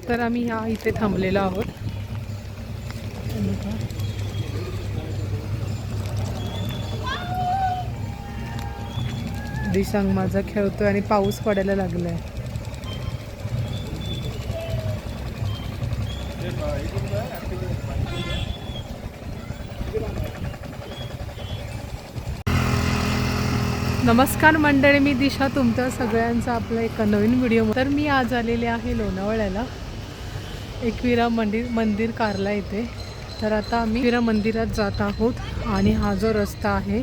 तर आम्ही ह्या इथे थांबलेलो आहोत. दिशांग माझा खेळतोय आणि पाऊस पडायला लागलाय. नमस्कार मंडळी, मी दिशा तुमच्या सगळ्यांचं आपलं एका नवीन व्हिडिओ. तर मी आज आलेले आहे लोणावळ्याला एकविरा मंदिर कारला येते. तर आता आम्ही एकविरा मंदिरात जात आहोत आणि हा जो रस्ता आहे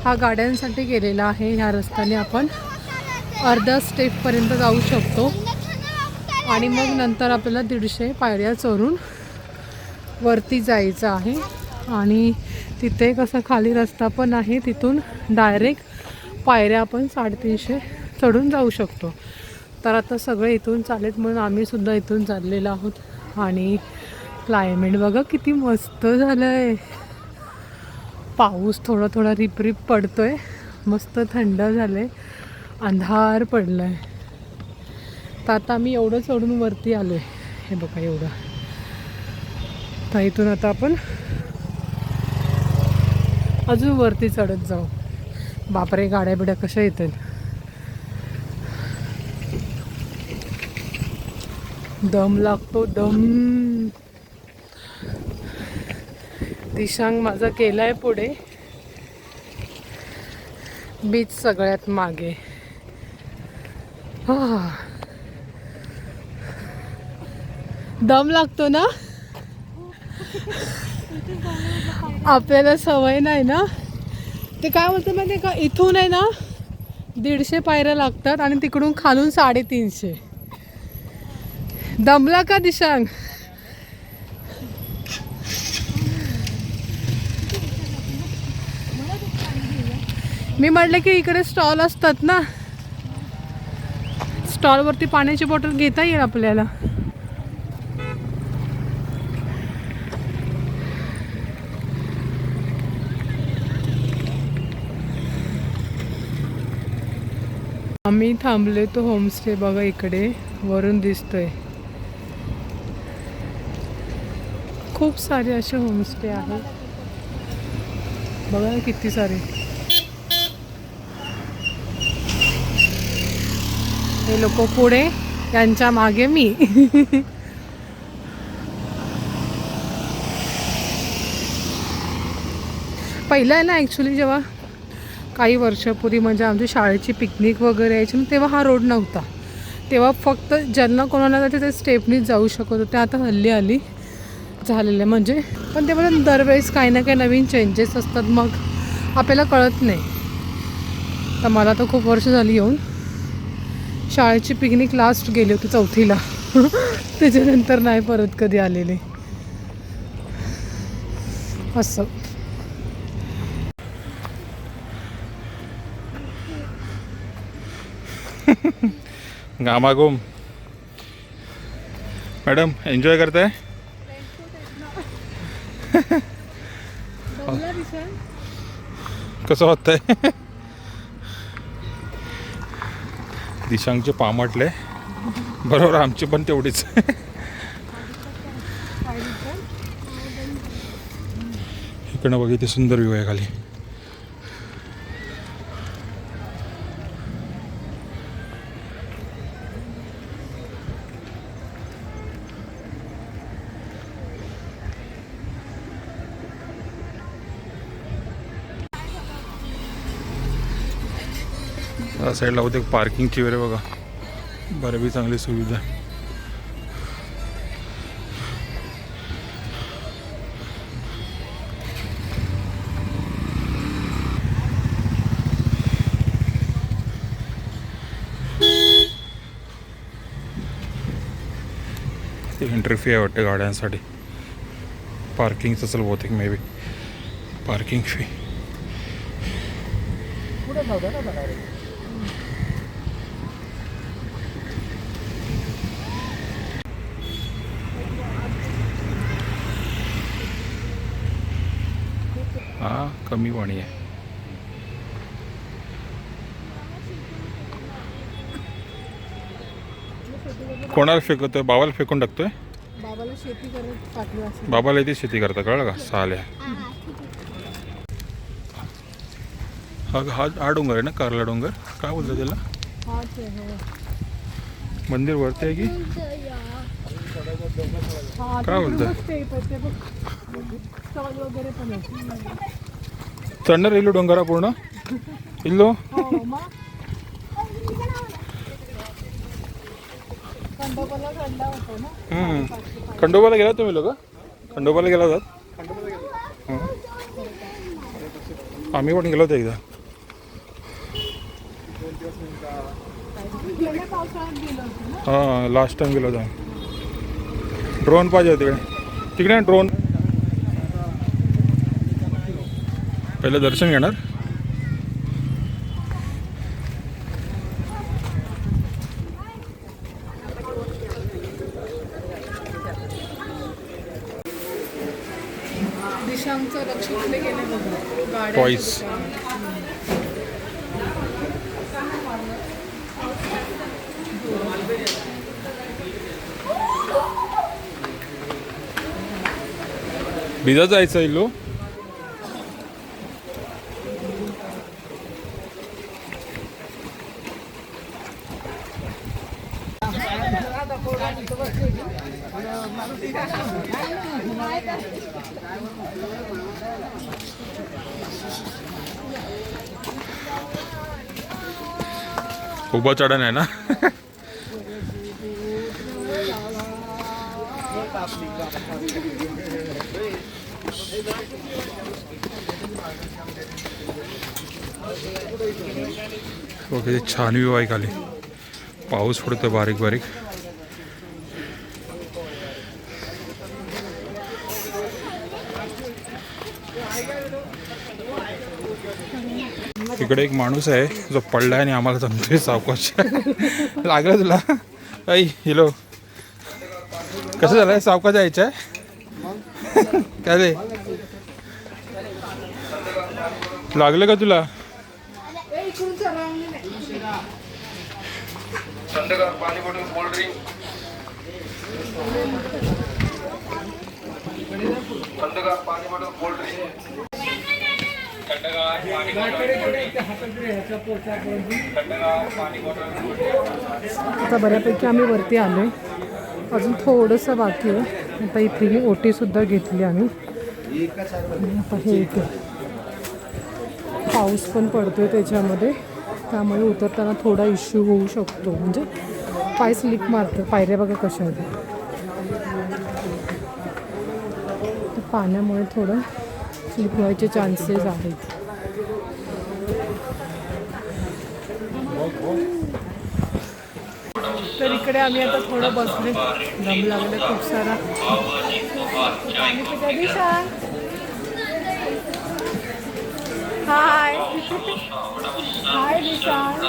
हा गाड्यांसाठी गेलेला आहे. ह्या रस्त्याने आपण अर्ध्या स्टेपपर्यंत जाऊ शकतो आणि मग नंतर आपल्याला 150 पायऱ्या चढून वरती जायचं आहे. आणि तिथे कसं खाली रस्ता पण आहे, तिथून डायरेक्ट पायऱ्या आपण 350 चढून जाऊ शकतो. तर आता सगळे इथून चालेत म्हणून आम्ही सुद्धा इथून चाललेलो आहोत. आणि क्लायमेट बघा किती मस्त झालं आहे. पाऊस थोडा थोडा रिपरिप पडतोय, मस्त थंड झालं आहे, अंधार पडला आहे. तर आता आम्ही एवढं चढून वरती आलो आहे, हे बघा एवढं. तर इथून आता आपण अजून वरती चढत जाऊ. बापरे, गाड्या बिड्या कशा येतात. दम लागतो, दम. दिशांग माझा केलाय पुढे, बीच सगळ्यात मागे. दम लागतो ना, आपल्याला सवय नाही ना. ते काय बोलतं माहिती का, इथून आहे ना 150 पायऱ्या लागतात आणि तिकडून खालून 350. दमला का दिशांग? मी म्हटलं की इकडे स्टॉल असतात ना, स्टॉलवरती पाण्याची बॉटल घेता येईल आपल्याला. आम्ही थांबले तो होमस्टे बघा, इकडे वरून दिसतोय. खूप सारे असे होमस्टे आहेत बघा, किती सारे. हे लोक पुढे, त्यांच्या मागे मी. पहिला आहे ना ॲक्च्युली, जेव्हा काही वर्षापूर्वी म्हणजे आमची शाळेची पिकनिक वगैरे यायची ना, तेव्हा हा रोड नव्हता. तेव्हा फक्त ज्यांना कोणाला जायचं ते स्टेपनीच जाऊ शकत होते. आता हल्ली झालेलं म्हणजे, पण ते पण दरवेळेस काही ना काही नवीन चेंजेस असतात, मग आपल्याला कळत नाही. तर मला तर खूप वर्ष झाली येऊन. शाळेची पिकनिक लास्ट गेली होती 4थीला. त्याच्यानंतर नाही परत कधी आलेले असं. घामाघूम. मॅडम एन्जॉय करताय? कसं वाटतंय? दिशांगचे पामटले बरोबर, आमची पण तेवढीच. इकडनं बघितले सुंदर व्ह्यू आहे खाली. या साईडला होते पार्किंगची वगैरे बघा, बरं चांगली सुविधा. एंट्री फी आहे वाटते गाड्यांसाठी. पार्किंगचं असेल बहुतेक, मे बी पार्किंग फी. हां, कमी पाणी आहे. कोणाला फेकतोय? बाबाला फेकून टाकतोय. बाबाला शेती करत पाठवलं असेल. बाबाला इथे शेती करता, कळलं का? साल्या. हा डोंगर आहे ना, कारला डोंगर. काय बोलतो त्याला? हाच आहे हो. मंदिर वरती आहे की हा काय बोलतोय? ते बघ स्टॉल वगैरे पण आहे. चढणार इल्लो डोंगरा पूर्ण इल्लो. हो मग खंडोबाला थंडा होतो ना. खंडोबाला गेला तुम्ही लोक? खंडोबाला गेला जात? आम्ही पण गेलो होतो एकदा. गेल्या पावसाळ्यात गेलो होतो ना. हां, लास्ट टाइम गेलो होतो. ड्रोन पाहिजे तिकडे. तिकडे ड्रोन. पहिलं दर्शन घेणार. दिशांचं लक्ष कुठे गेले बघा. गाड्या टॉईस. भिजा जायचं इल्लो. उभं चढण आहे ना. ओके, छान व्ह्यू आहे खाली. पाऊस पडतो बारीक बारीक. इकडे एक माणूस आहे जो पडलाय आणि आम्हाला जमतोय सावकाश. लागलं तुला? ऐ हिलो कसं झालंय? सावकाश जायचं आहे काय रे? लागलं का तुला? पाणी बॉटल कोल्ड ड्रिंक थंडगार पाणी बॉटल कोल्ड ड्रिंक आता बऱ्यापैकी आम्ही वरती आलो आहे. अजून थोडंसं बाकी आहे. आता इथे ही ओटीसुद्धा घेतली आम्ही. आता हे इथे पाऊस पण पडतोय त्याच्यामध्ये, त्यामुळे उतरताना थोडा इश्यू होऊ शकतो. म्हणजे पाय स्लिप मारतं. पायऱ्या बघा कशा आहेत. पाण्यामुळे थोडं स्लिप व्हायचे चान्सेस आहेत. तर इकडे आम्ही आता थोडं बसले. दम लागले खूप सारा. हाय हाय निशान.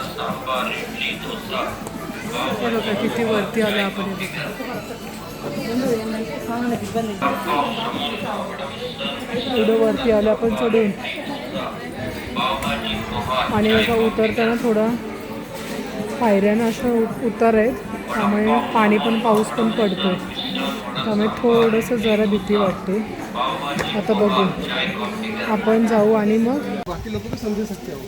हे बघा किती वरती आले आपण. एवढं वरती आलं आपण चढून. आणि बघा उतरताना थोडा पायऱ्यानं असं उतार आहेत, त्यामुळे पाणी पण पाऊस पण पडतोय, त्यामुळे थोडंसं जरा भीती वाटते. आता बघू, आपण जाऊ आणि मग बाकी लोक भी समझ सकते हो.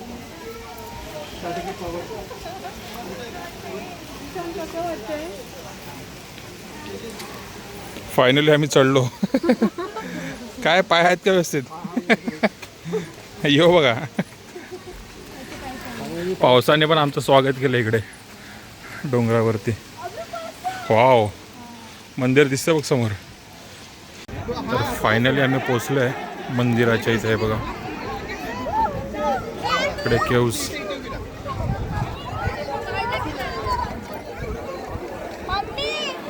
फायनली आम्ही चढलो. काय पाय आहेत का व्यवस्थित? यो बघा, पावसाने पण आमचं स्वागत केलं इकडे डोंगरावरती. वाव, मंदिर दिसतं बघ समोर. तर फायनली आम्ही पोचलो आहे मंदिराच्या इथे. आहे बघा इकडे केव्स.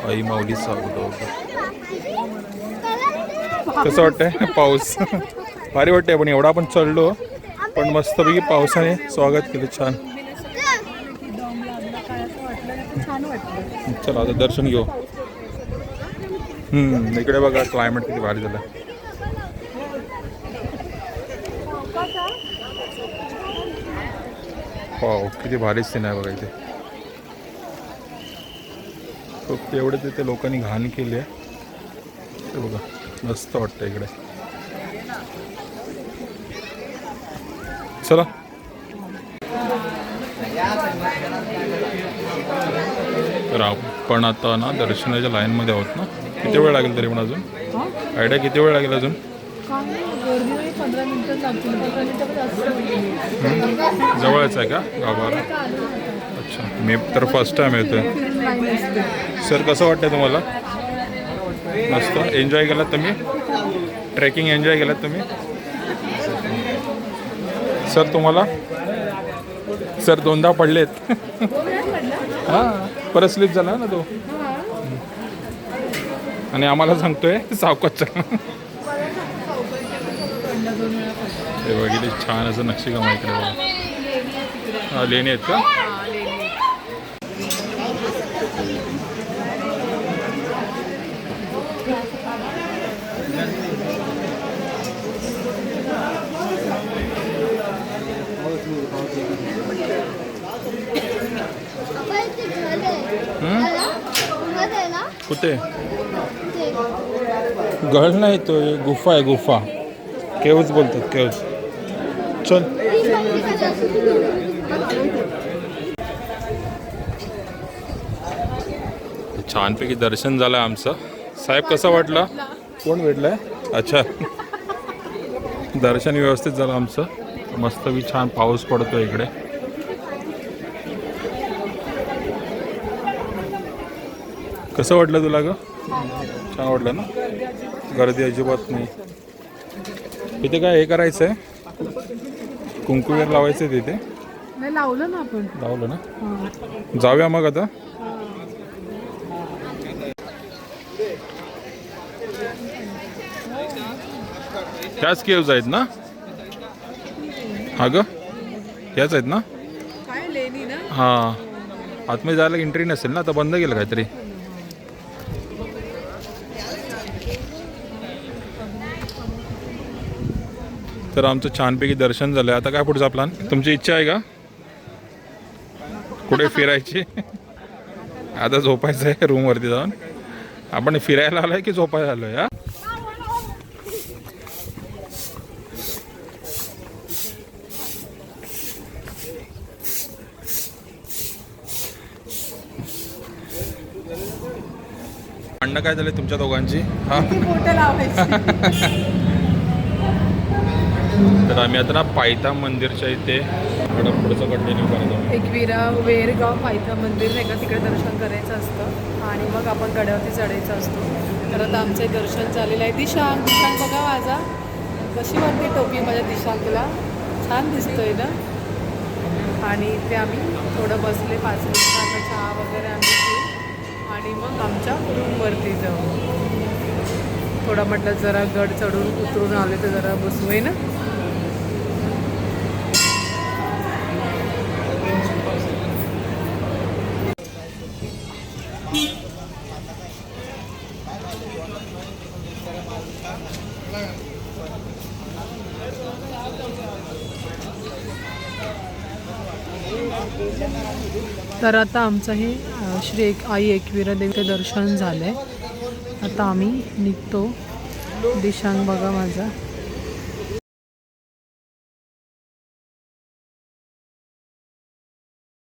आई माऊली सावध. कसं वाटतंय? पाऊस भारी वाटतंय, पण एवढा आपण चढलो पण मस्तपैकी पावसाने स्वागत केलं. छान. चला आता दर्शन घेऊ. इकडे बघा क्लायमेट किती भारी झालं. वाव, किती भारी सीन आहे बघा इथे. फक्त एवढे तिथे लोकांनी घाण केली आहे. ते बघा मस्त वाटतं इकडे. चला तर आपण आता ना दर्शनाच्या लाईनमध्ये आहोत ना. किती वेळ लागेल तरी पण अजून आयडिया किती वेळ लागेल अजून? गर्दी 15 मिनिटं लागतील. 15 मिनिटं जवळच आहे का गावाला? अच्छा, मी तर फर्स्ट टाइम येतोय. सर कसं वाटतं तुम्हाला? मस्त एन्जॉय केलात तुम्ही? ट्रेकिंग एन्जॉय केलात तुम्ही? सर तुम्हाला? सर दोनदा पडलेत. हां परत स्लिप झाला ना तो. आणि आम्हाला सांगतोय सावकाश चला. हे बघितले छान असं नक्षीकाम आहे इकडे बघा. हा लेणी आहेत का? कुठे? गळ नाही तो गुफा आहे. गुफा केव्ज बोलतात. केव्ज. चल छानपैकी दर्शन झालं आमचं. साहेब कसं वाटलं? कोण भेटलंय? अच्छा दर्शन व्यवस्थित झालं आमचं. मस्त बी छान पाऊस पडतो इकडे. कसं वाटलं तुला ग? छान वाटलं ना? गर्दी अजिबात नाही. इथे काय हे करायचं आहे? कुंकुवेर लावायचं आहे तिथे. नाही लावलं ना आपण. लावलं ना? जाऊया मग आता. त्याच केव्ज आहेत ना? हा ग याच आहेत ना? काय लेणी ना? हां आतमध्ये जायला एंट्री नसेल ना? आता बंद केलं काहीतरी. तर आमचं छानपैकी दर्शन झालं. आता काय पुढचा प्लॅन? तुमची इच्छा आहे का कुठे फिरायची? आता झोपायचं आहे रूमवरती जाऊन. आपण फिरायला आलोय की झोपायला आलोय? हा भांडणं काय झाले तुमच्या दोघांची? हा तर आम्ही आता ना पायथा मंदिरच्या इथे पुढचं कंटिन्यू करतो. एकविरा वेरगाव पायथा मंदिर नाही का तिकडे दर्शन करायचं असतं आणि मग आपण गड्यावरती चढायचं असतो. तर आता आमचं दर्शन झालेलं आहे. दिशांक दिशांक बघा माझा कशी वाटते टोपी माझ्या दिशांकला. छान दिसतोय ना. आणि इथे आम्ही थोडं बसले 5 मिनिटाचा चहा वगैरे आम्ही घेऊ आणि मग आमच्या रूमवरती जाऊ. थोडा म्हटलं जरा गड चढून उतरून आले तर जरा बसू आहे ना. तर आता आमचं हे श्री आई एकविरा देवीचे दर्शन झालं आहे. आता आम्ही निघतो. दिशांक बघा माझा